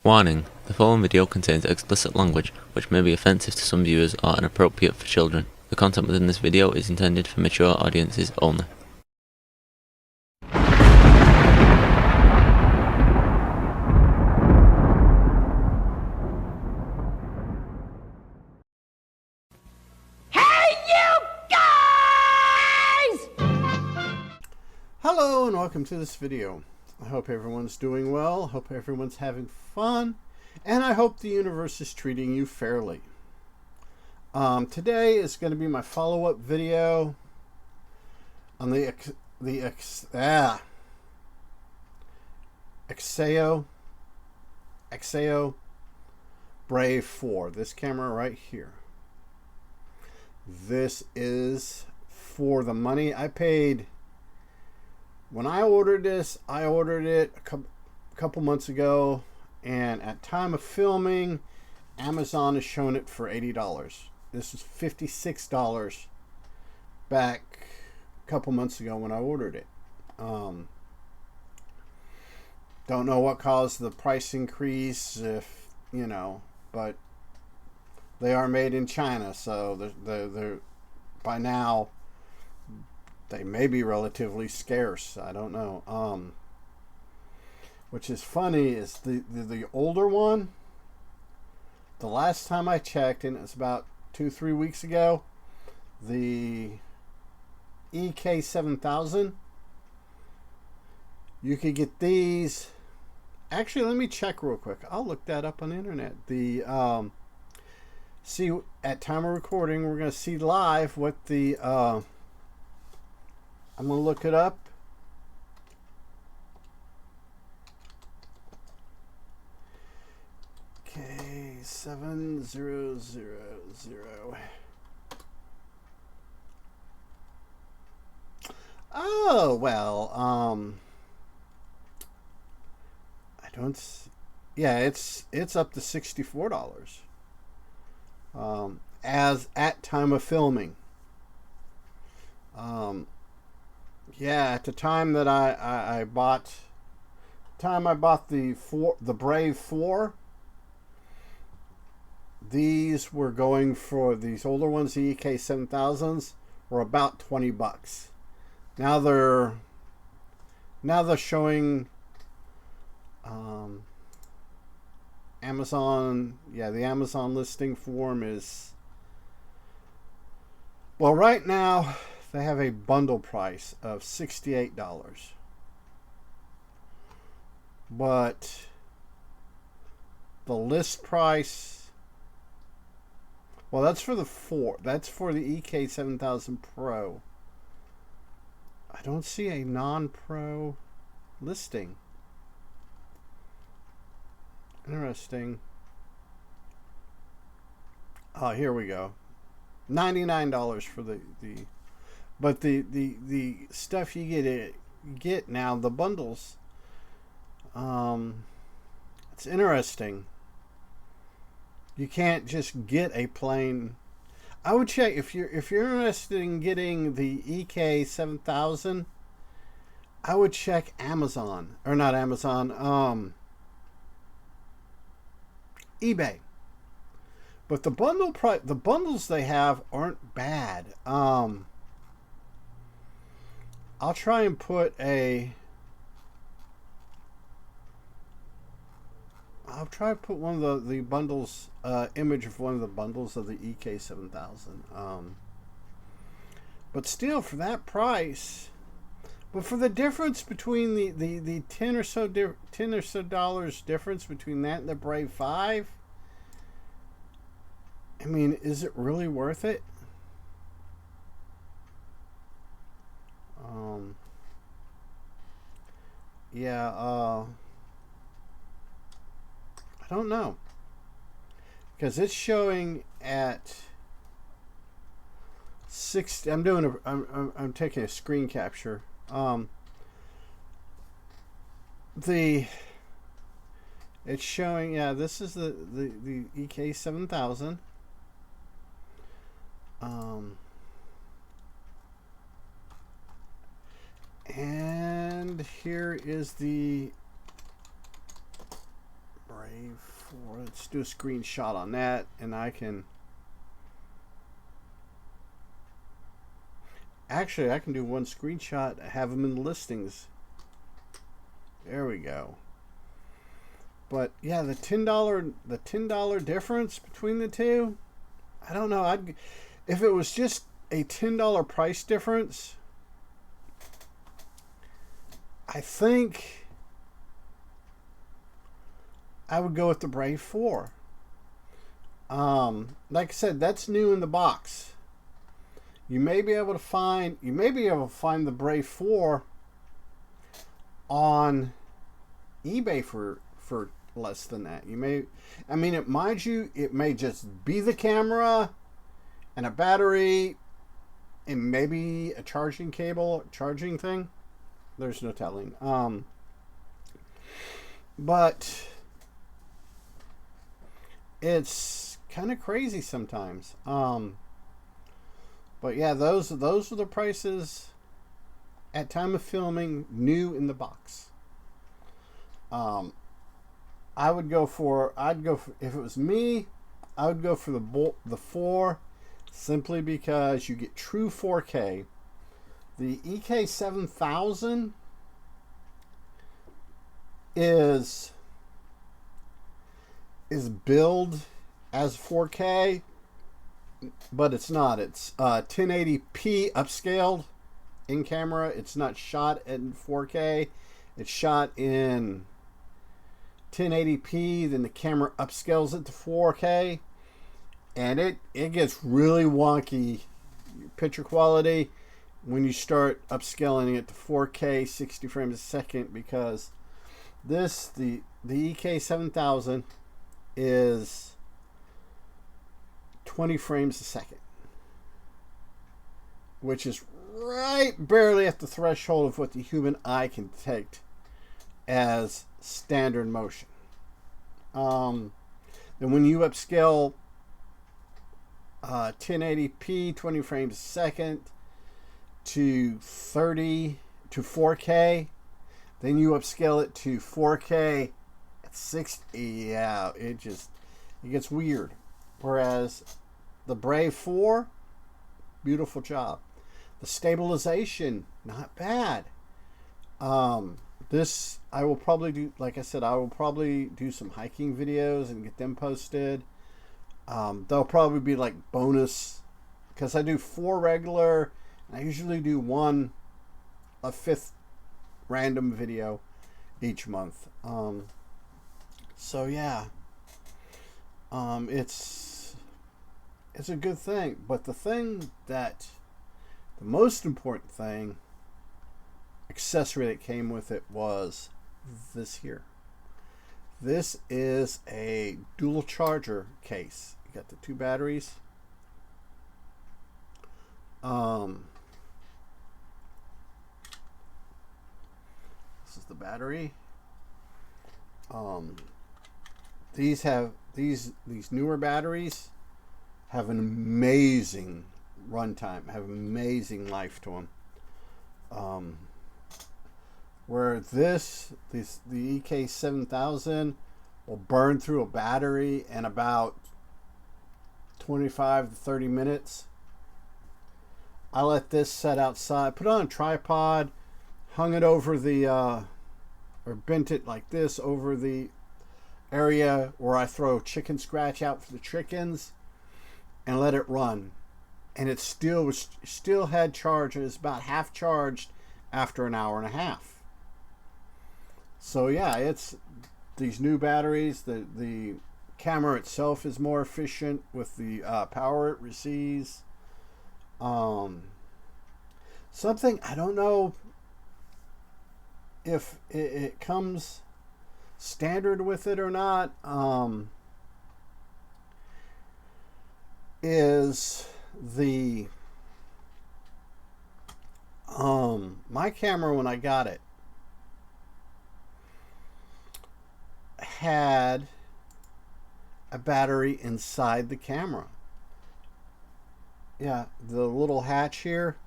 Warning: the following video contains explicit language which may be offensive to some viewers or inappropriate for children. The content within this video is intended for mature audiences only. Hello and welcome to this video. I hope everyone's doing well, hope everyone's having fun, and I hope the universe is treating you fairly. Today is going to be my follow-up video on the Akaso Brave 4. This camera right here. This is for the money I paid. When I ordered this, I ordered it a couple months ago, and at time of filming, Amazon has shown it for $80. This is $56 back a couple months ago when I ordered it. Don't know what caused the price increase, if you know, but they are made in China, so they're by now. They may be relatively scarce. I don't know. Which is funny is the older one. The last time I checked, and it's about 2-3 weeks ago, the EK7000. You could get these. Actually, let me check real quick. I'll look that up on the internet. The see at time of recording, we're going to see live what the. I'm going to look it up. K7000. Oh, well, I don't, yeah, it's up to $64. As at time of filming. Yeah, at the time that I bought the Brave 4, these were going for these older ones, the EK7000s, were about $20. Now they're showing Amazon. Yeah, the Amazon listing form is, well, right now they have a bundle price of $68. But the list price, well, that's for the 4. That's for the EK7000 Pro. I don't see a non-pro listing. Interesting. Oh, here we go. $99 for the but the stuff you get now, the bundles, it's interesting. You can't just get a plain. I would check if you're interested in getting the EK7000. I would check Amazon, or not Amazon, eBay. But the bundles they have aren't bad. I'll try and put one of the bundles, image of one of the bundles of the EK7000. But still, for that price, but for the difference between the $10 or so dollars difference between that and the Brave 5, I mean, is it really worth it? Yeah, I don't know, because it's showing at 60. I'm taking a screen capture. It's showing. Yeah, this is the EK7000. And here is the Brave Brave 4. Let's do a screenshot on that, and I can... Actually, I can do one screenshot, have them in the listings. There we go. But yeah, the $10 difference between the two, I don't know. If it was just a $10 price difference, I think I would go with the Brave 4. Like I said, that's new in the box. You may be able to find the Brave 4 on eBay for less than that. You may, I mean, it may just be the camera and a battery and maybe a charging cable, charging thing. There's no telling. But it's kind of crazy sometimes. But yeah, those are the prices at time of filming, new in the box. I'd go for, if it was me, I would go for the 4, simply because you get true 4K. The EK7000 is billed as 4K, but it's not. It's 1080p upscaled in camera. It's not shot in 4K. It's shot in 1080p, then the camera upscales it to 4K, and it gets really wonky picture quality when you start upscaling it to 4K 60 frames a second, because the EK7000 is 20 frames a second, which is right barely at the threshold of what the human eye can detect as standard motion. Then when you upscale 1080p 20 frames a second to 4K, then you upscale it to 4K at 60. Yeah, it gets weird. Whereas the Brave 4, beautiful job. The stabilization, not bad. This, I will probably do, like I said, I will probably do some hiking videos and get them posted. They'll probably be like bonus, because I do 4 regular, and I usually do a 5th random video each month. So yeah, it's a good thing. But the most important thing, accessory that came with it, was this here. This is a dual charger case. You got the 2 batteries. This is the battery. These newer batteries have an amazing runtime, have amazing life to them. Where the EK7000 will burn through a battery in about 25 to 30 minutes. I let this set outside, put it on a tripod, hung it over the, or bent it like this over the area where I throw chicken scratch out for the chickens, and let it run. And it still had charge, and it's about half charged after an hour and a half. So yeah, it's these new batteries. The camera itself is more efficient with the power it receives. Something I don't know if it comes standard with it or not, is the my camera, when I got it, had a battery inside the camera. Yeah, the little hatch here,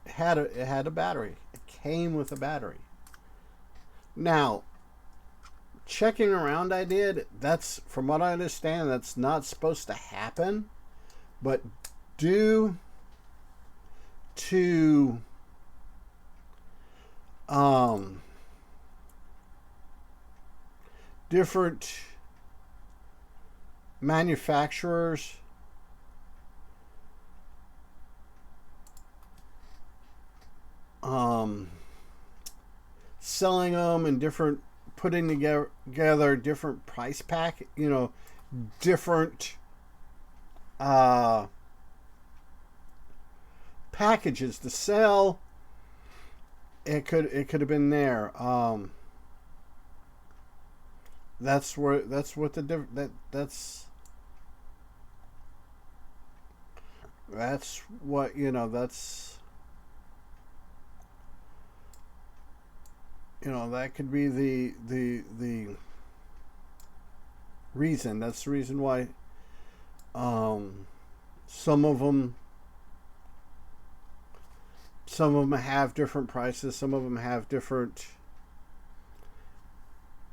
it had a battery. It came with a battery. Now, checking around I did, that's, from what I understand, that's not supposed to happen. But due to different manufacturers selling them and different, putting together different price pack, you know, different packages to sell. It could have been there. That's what, you know, that's, you know, that could be the reason. That's the reason why some of them have different prices, some of them have different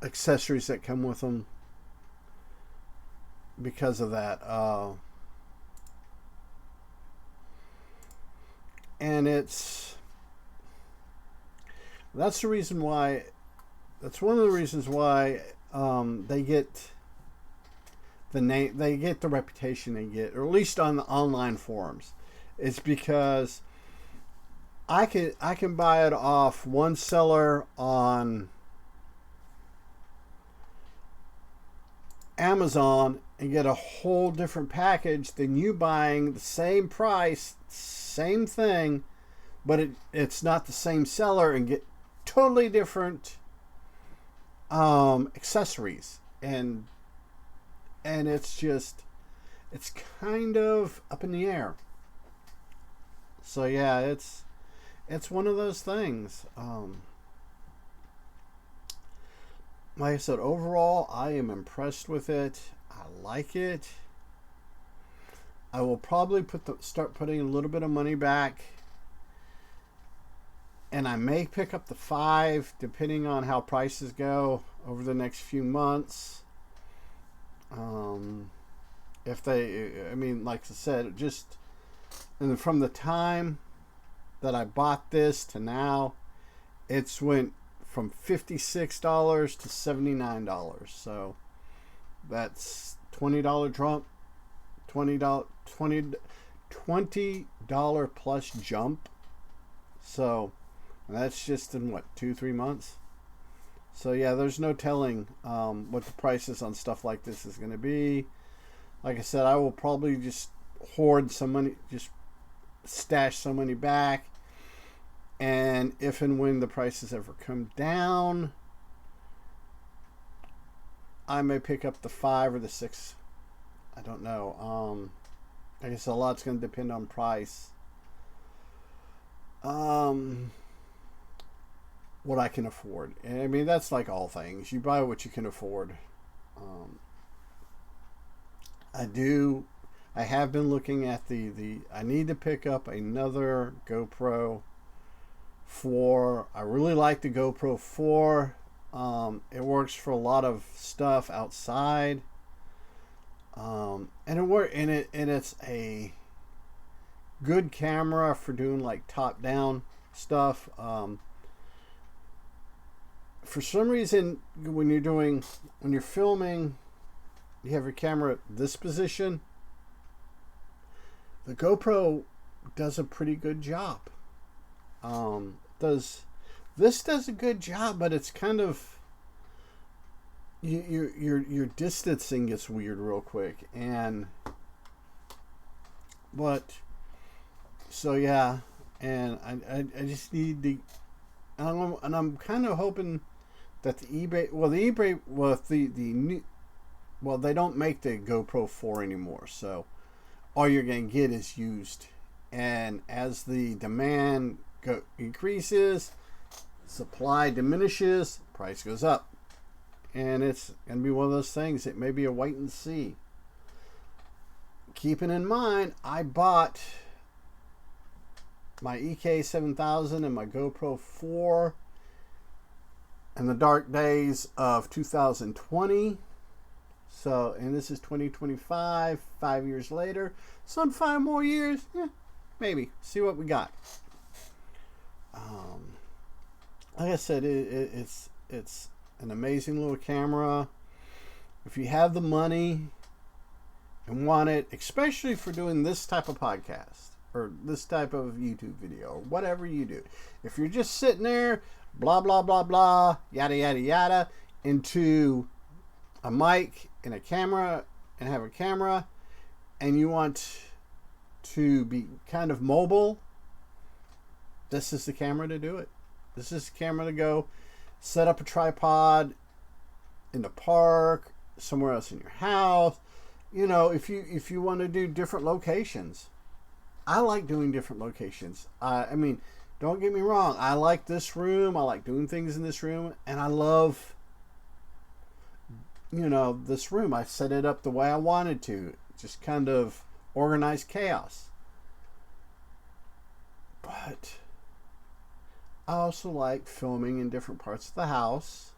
accessories that come with them because of that. And that's the reason why, that's one of the reasons why they get the name, they get the reputation they get, or at least on the online forums. It's because I can buy it off one seller on Amazon and get a whole different package than you buying the same price, same thing, but it's not the same seller, and get totally different accessories, and it's just, it's kind of up in the air. So yeah, it's one of those things. Like I said, overall, I am impressed with it. I like it. I will probably start putting a little bit of money back, and I may pick up the 5 depending on how prices go over the next few months. If they, I mean, like I said, just, and from the time that I bought this to now, it's went from $56 to $79. So that's $20 jump, $20 plus jump. So that's just in what, 2-3 months. So yeah, there's no telling what the prices on stuff like this is going to be. Like I said, I will probably just hoard some money, just stash some money back, and if and when the prices ever come down, I may pick up the 5 or the 6. I don't know. I guess a lot's going to depend on price. What I can afford. And I mean, that's like all things. You buy what you can afford. I have been looking at I need to pick up another GoPro 4. I really like the GoPro 4. It works for a lot of stuff outside. And it's a good camera for doing like top down stuff. For some reason, when you're filming, you have your camera at this position, the GoPro does a pretty good job. This does a good job, but it's kind of, your distancing gets weird real quick, so yeah, and I just need to, and I'm kind of hoping that the new, they don't make the GoPro 4 anymore, so all you're going to get is used. And as the demand increases, supply diminishes, price goes up. And it's going to be one of those things. It may be a wait and see. Keeping in mind, I bought my EK 7000 and my GoPro 4 in the dark days of 2020. So, and this is 2025, 5 years later. So in 5 more years, maybe. See what we got. Like I said, it's an amazing little camera. If you have the money and want it, especially for doing this type of podcast or this type of YouTube video or whatever you do. If you're just sitting there, blah, blah, blah, blah, yada, yada, yada, into a mic and a camera and have a camera, and you want to be kind of mobile, this is the camera to do it. This is the camera to go set up a tripod in the park, somewhere else in your house. You know, if you want to do different locations. I like doing different locations. I mean, don't get me wrong. I like this room. I like doing things in this room. And I love, you know, this room. I set it up the way I wanted to. Just kind of organized chaos. But I also like filming in different parts of the house.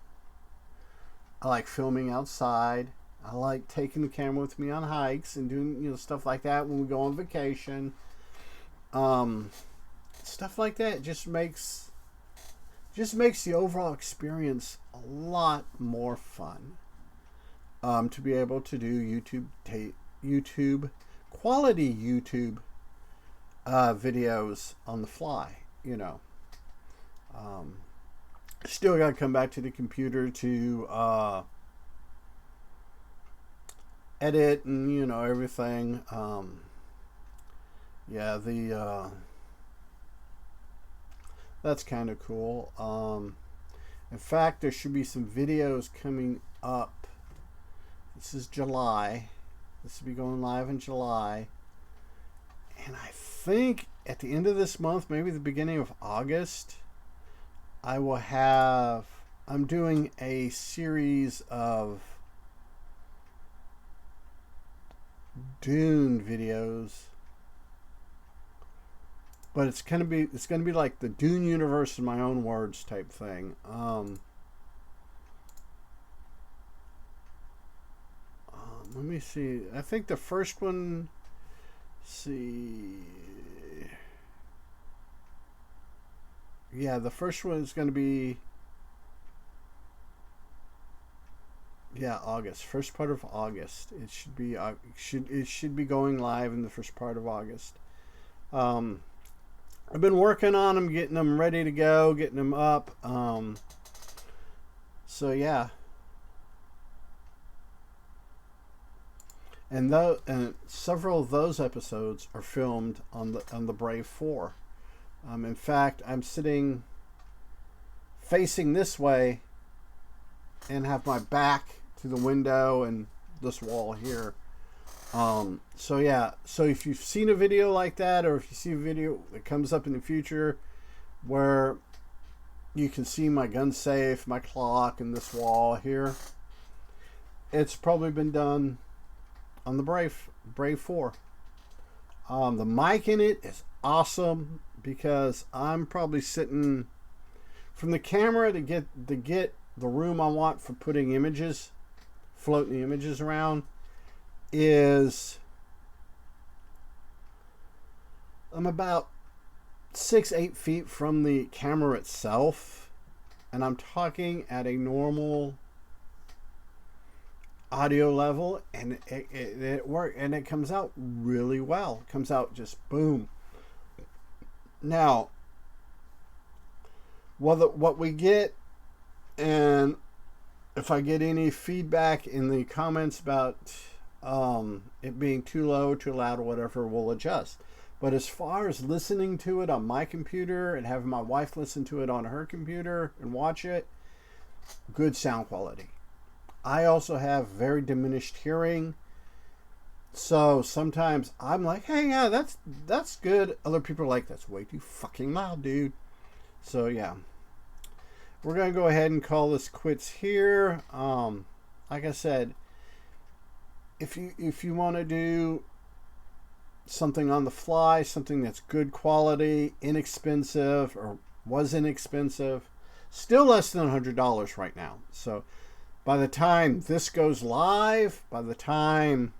I like filming outside. I like taking the camera with me on hikes and doing, you know, stuff like that when we go on vacation. Stuff like that just makes the overall experience a lot more fun. To be able to do YouTube quality YouTube videos on the fly, you know. Still got to come back to the computer to edit and, you know, everything. Yeah, that's kind of cool. In fact, there should be some videos coming up. This is July. This will be going live in July. And I think at the end of this month, maybe the beginning of August, I'm doing a series of Dune videos. But it's gonna be like the Dune universe in my own words type thing. Let me see. I think the first one. Yeah, the first one is going to be. Yeah, August. First part of August. It should be. It should be going live in the first part of August. I've been working on them, getting them ready to go, getting them up. So yeah. And several of those episodes are filmed on the Brave 4. In fact, I'm sitting facing this way and have my back to the window and this wall here. So yeah, so if you've seen a video like that, or if you see a video that comes up in the future where you can see my gun safe, my clock, and this wall here, it's probably been done on the Brave 4. The mic in it is awesome because I'm probably sitting from the camera to get the room I want for putting images, floating the images around, is I'm about 6-8 feet from the camera itself, and I'm talking at a normal audio level, and it works, and it comes out really well. It comes out just boom. Now, what we get, and if I get any feedback in the comments about it being too low, too loud, or whatever, we'll adjust. But as far as listening to it on my computer and having my wife listen to it on her computer and watch it, good sound quality. I also have very diminished hearing, so sometimes I'm like, hey, yeah, that's good. Other people are like, that's way too fucking loud, dude. So yeah, we're gonna go ahead and call this quits here. Like I said, if you want to do something on the fly, something that's good quality, inexpensive, or was inexpensive, still less than $100 right now. So by the time this goes live, by the time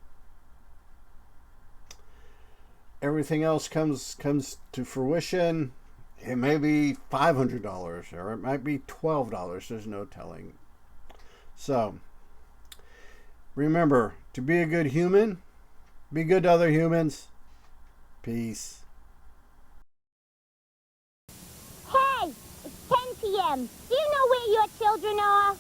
everything else comes to fruition, it may be $500 or it might be $12. There's no telling. So remember, to be a good human, be good to other humans. Peace. Hey, it's 10 p.m. Do you know where your children are?